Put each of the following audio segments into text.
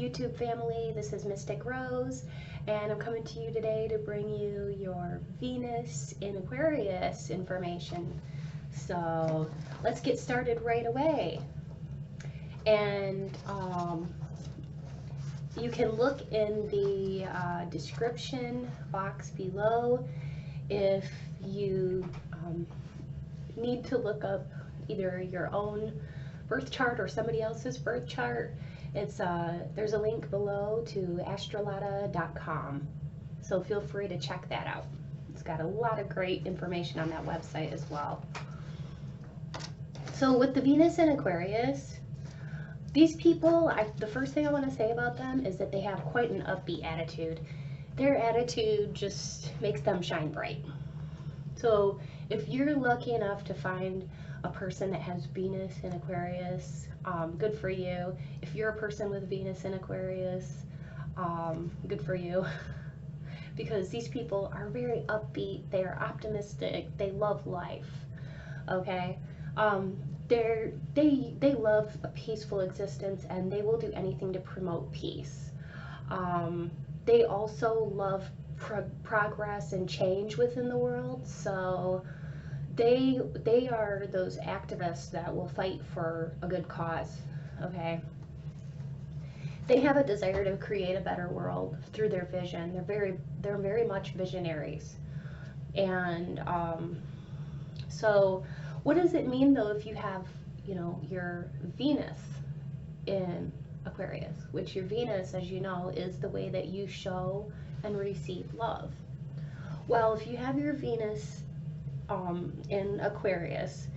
YouTube family. This is Mystic Rose, and I'm coming to you today to bring you your Venus in Aquarius information. So let's get started right away. And you can look in the description box below if you need to look up either your own birth chart or somebody else's birth chart. It's there's a link below to astrology.com, so feel free to check that out. It's got a lot of great information on that website as well. So with the Venus in Aquarius, these people, the first thing I want to say about them is that they have quite an upbeat attitude. Their attitude just makes them shine bright. So if you're lucky enough to find a person that has Venus in Aquarius, good for you. If you're a person with Venus in Aquarius, good for you. Because these people are very upbeat, they are optimistic, they love life, okay? They love a peaceful existence, and they will do anything to promote peace. They also love progress and change within the world, so they are those activists that will fight for a good cause, okay? They have a desire to create a better world through their vision. They're very much visionaries. And so what does it mean though if you have, you know, your Venus in Aquarius, which your Venus, as you know, is the way that you show and receive love? Well, if you have your Venus in Aquarius,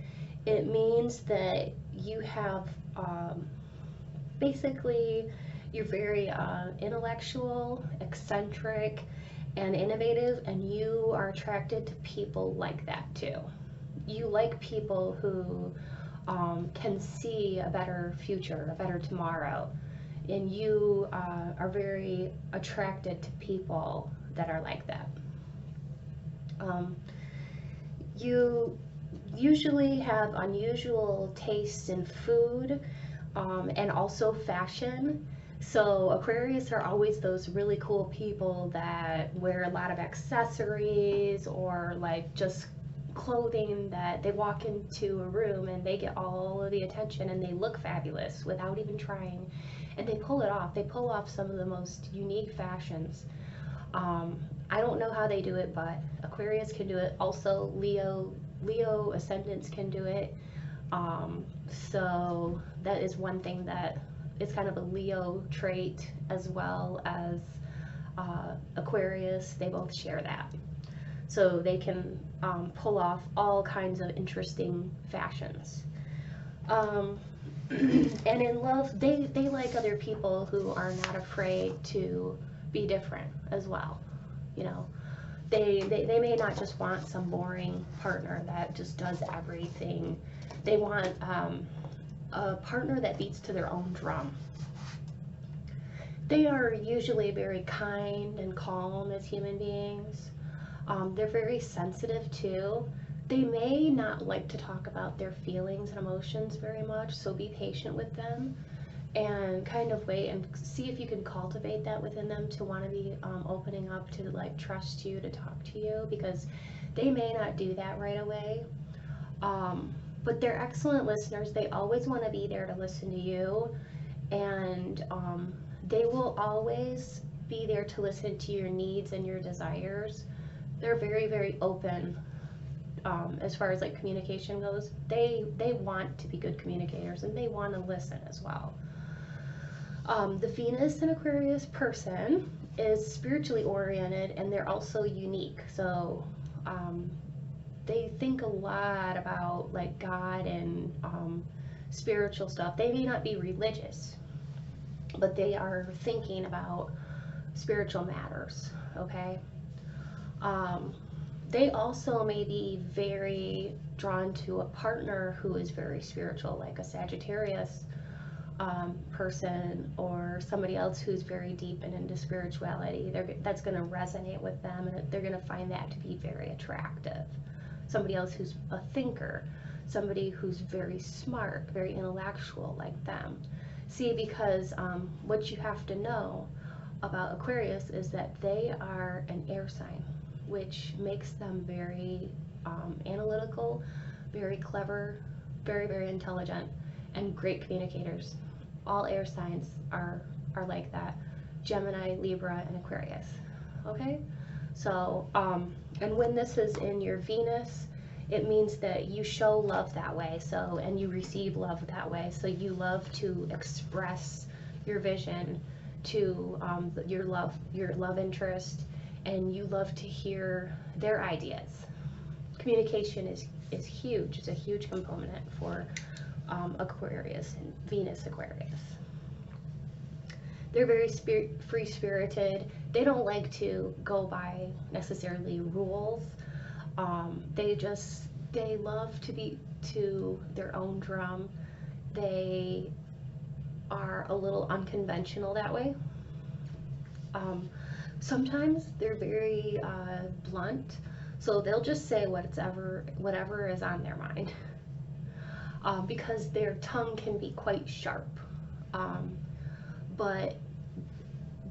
it means that you have basically, you're very intellectual, eccentric, and innovative, and you are attracted to people like that too. You like people who can see a better future, a better tomorrow, and you are very attracted to people that are like that. You usually have unusual tastes in food and also fashion. So Aquarius are always those really cool people that wear a lot of accessories, or like just clothing that they walk into a room and they get all of the attention and they look fabulous without even trying, and they pull it off. They pull off some of the most unique fashions. I don't know how they do it, but Aquarius can do it. Also Leo ascendants can do it. So that is one thing that is kind of a Leo trait, as well as Aquarius. They both share that. So they can pull off all kinds of interesting fashions. And in love, they like other people who are not afraid to be different as well. You know, they may not just want some boring partner that just does everything. They want a partner that beats to their own drum. They are usually very kind and calm as human beings. They're very sensitive too. They may not like to talk about their feelings and emotions very much, so be patient with them and kind of wait and see if you can cultivate that within them to want to be opening up to like trust you, to talk to you, because they may not do that right away. But they're excellent listeners. They always want to be there to listen to you, and they will always be there to listen to your needs and your desires. They're very, very open as far as like communication goes. They want to be good communicators, and they want to listen as well. The Venus in Aquarius person is spiritually oriented, and they're also unique. So they think a lot about like God and spiritual stuff. They may not be religious, but they are thinking about spiritual matters, okay? They also may be very drawn to a partner who is very spiritual, like a Sagittarius person, or somebody else who's very deep and into spirituality. That's going to resonate with them, and they're going to find that to be very attractive. Somebody else who's a thinker, somebody who's very smart, very intellectual like them. See, because what you have to know about Aquarius is that they are an air sign, which makes them very analytical, very clever, very, very intelligent, and great communicators. All air signs are like that. Gemini, Libra, and Aquarius. Okay? So, and when this is in your Venus, it means that you show love that way. So, and you receive love that way. So you love to express your vision to your love interest, and you love to hear their ideas. Communication is huge. It's a huge component for Aquarius and Venus Aquarius. They're very free-spirited. They don't like to go by necessarily rules. They love to be to their own drum. They are a little unconventional that way. Sometimes they're very blunt, so they'll just say whatever is on their mind, because their tongue can be quite sharp. But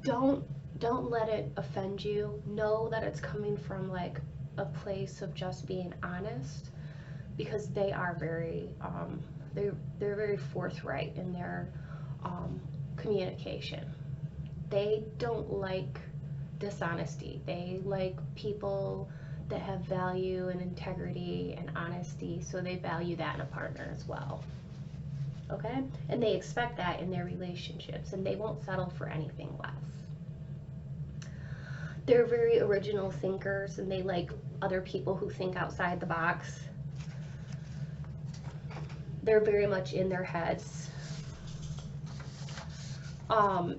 don't let it offend you. Know that it's coming from like a place of just being honest, because they are very they're very forthright in their communication. They don't like dishonesty. They like people that have value and integrity and honesty, so they value that in a partner as well. Okay? And they expect that in their relationships, and they won't settle for anything less. They're very original thinkers, and they like other people who think outside the box. They're very much in their heads.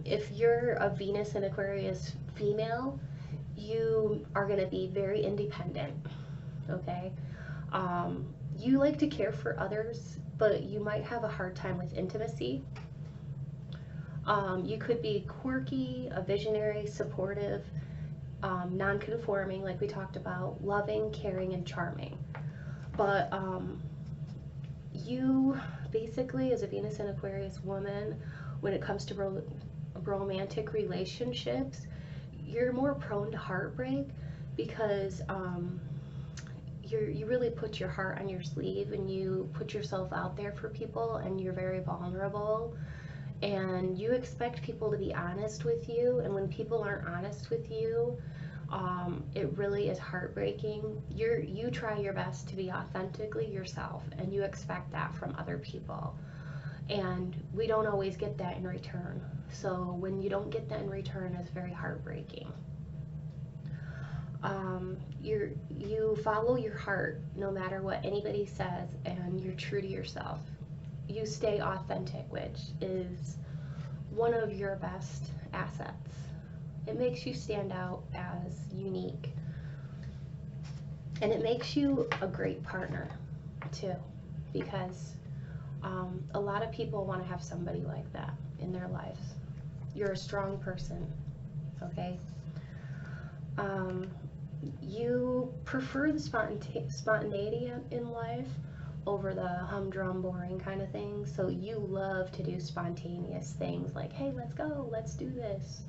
If you're a Venus and Aquarius female, you are going to be very independent, okay? You like to care for others, but you might have a hard time with intimacy. You could be quirky, a visionary, supportive, non-conforming, like we talked about, loving, caring, and charming. But you basically, as a Venus and Aquarius woman, when it comes to romantic relationships, you're more prone to heartbreak, because you really put your heart on your sleeve, and you put yourself out there for people, and you're very vulnerable, and you expect people to be honest with you, and when people aren't honest with you, it really is heartbreaking. You try your best to be authentically yourself, and you expect that from other people, and we don't always get that in return. So when you don't get that in return, it's very heartbreaking. You follow your heart no matter what anybody says, and you're true to yourself. You stay authentic, which is one of your best assets. It makes you stand out as unique, and it makes you a great partner too, because a lot of people want to have somebody like that in their lives. You're a strong person, okay? You prefer the spontaneity in life over the humdrum, boring kind of things. So you love to do spontaneous things like, hey, let's go, let's do this.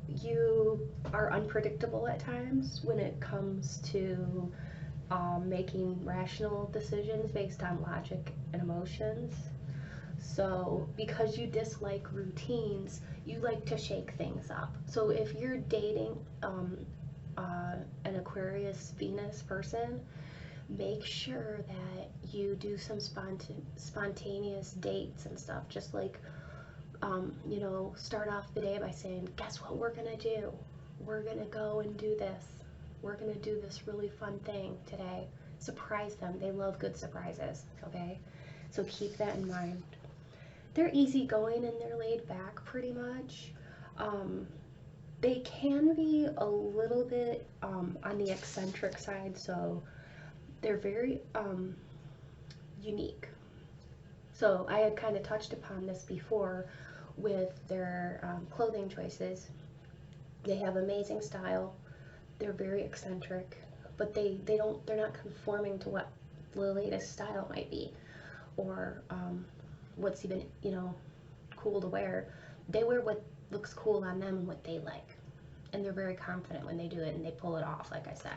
You are unpredictable at times when it comes to making rational decisions based on logic and emotions. So because you dislike routines, you like to shake things up. So if you're dating an Aquarius Venus person, make sure that you do some spontaneous dates and stuff. Just like, start off the day by saying, guess what we're gonna do? We're gonna go and do this. We're gonna do this really fun thing today. Surprise them. They love good surprises, okay? So keep that in mind. They're easygoing and they're laid back pretty much. They can be a little bit on the eccentric side, so they're very unique. So I had kind of touched upon this before with their clothing choices. They have amazing style. They're very eccentric, but they're not conforming to what the latest style might be, or what's even, cool to wear. They wear what looks cool on them and what they like. And they're very confident when they do it and they pull it off, like I said.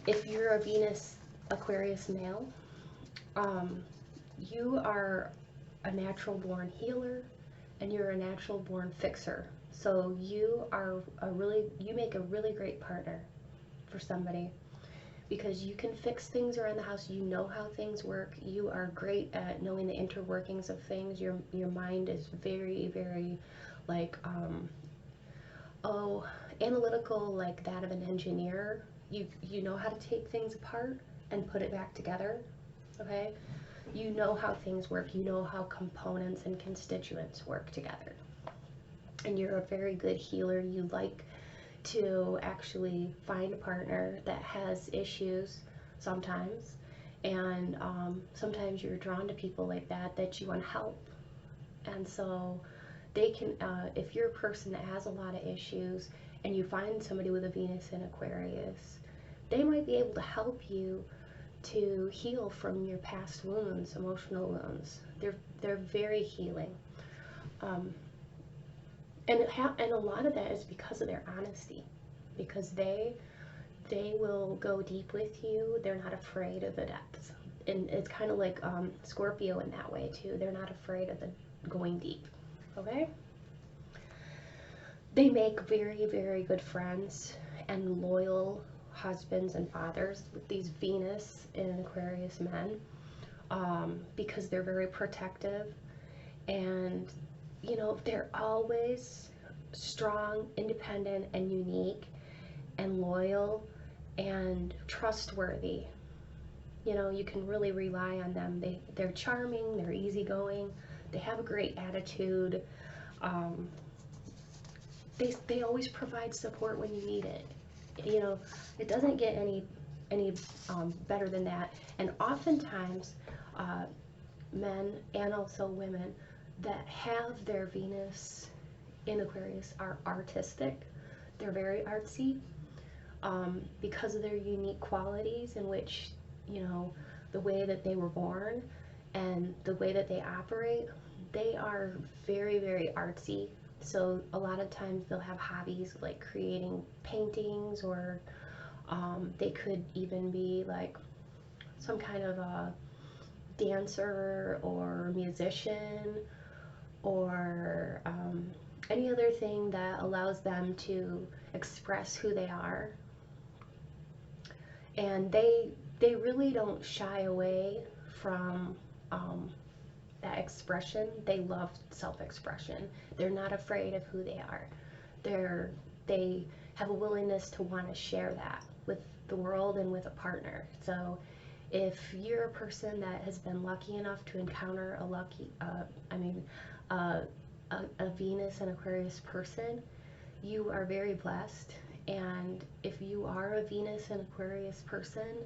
If you're a Venus Aquarius male, you are a natural born healer and you're a natural born fixer. So you make a really great partner for somebody because you can fix things around the house. You know how things work. You are great at knowing the interworkings of things. Your mind is very, very like analytical, like that of an engineer. You know how to take things apart and put it back together, okay? You know how things work. You know how components and constituents work together. And you're a very good healer. You like to actually find a partner that has issues sometimes. And sometimes you're drawn to people like that you want to help. And so they can, if you're a person that has a lot of issues and you find somebody with a Venus in Aquarius, they might be able to help you to heal from your past wounds, emotional wounds. They're very healing. And a lot of that is because of their honesty, because they will go deep with you. They're not afraid of the depths. And it's kind of like Scorpio in that way too. They're not afraid of the going deep, okay? They make very, very good friends and loyal husbands and fathers with these Venus and Aquarius men, because they're very protective, and they're always strong, independent, and unique, and loyal, and trustworthy. You can really rely on them. They're charming, they're easygoing, they have a great attitude. They always provide support when you need it. It doesn't get any better than that. And oftentimes, men and also women that have their Venus in Aquarius are artistic. They're very artsy, because of their unique qualities in which, the way that they were born and the way that they operate, they are very, very artsy. So a lot of times they'll have hobbies like creating paintings, or they could even be like some kind of a dancer or musician, or any other thing that allows them to express who they are. And they really don't shy away from that expression. They love self-expression. They're not afraid of who they are. They have a willingness to want to share that with the world and with a partner. So if you're a person that has been lucky enough to encounter a Venus and Aquarius person, you are very blessed. And if you are a Venus and Aquarius person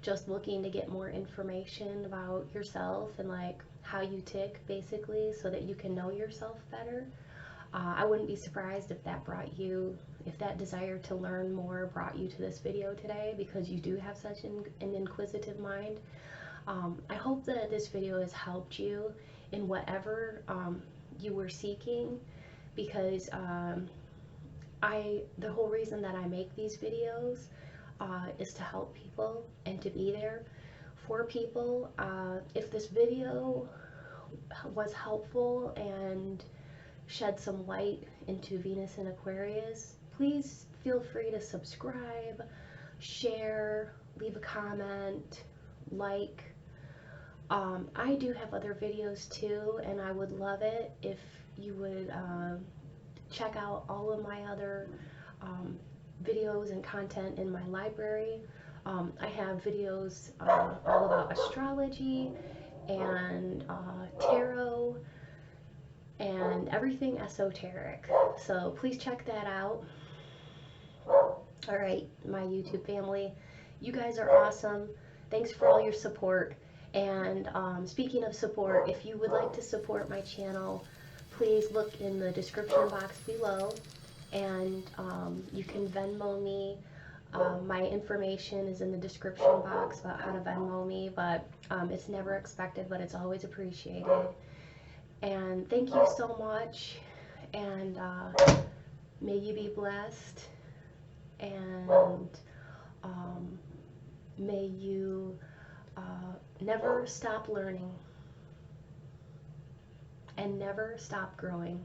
just looking to get more information about yourself and like how you tick, basically, so that you can know yourself better, I wouldn't be surprised if that desire to learn more brought you to this video today, because you do have such an inquisitive mind. I hope that this video has helped you in whatever you were seeking, because the whole reason that I make these videos is to help people and to be there for people. If this video was helpful and shed some light into Venus and Aquarius, please feel free to subscribe, share, leave a comment, like. I do have other videos too, and I would love it if you would check out all of my other videos and content in my library. I have videos all about astrology and tarot and everything esoteric. So please check that out. Alright, my YouTube family, you guys are awesome. Thanks for all your support. And speaking of support, if you would like to support my channel, please look in the description box below, and you can Venmo me My information is in the description box about how to Venmo me, but it's never expected, but it's always appreciated. And thank you so much, and may you be blessed, and may you never stop learning and never stop growing.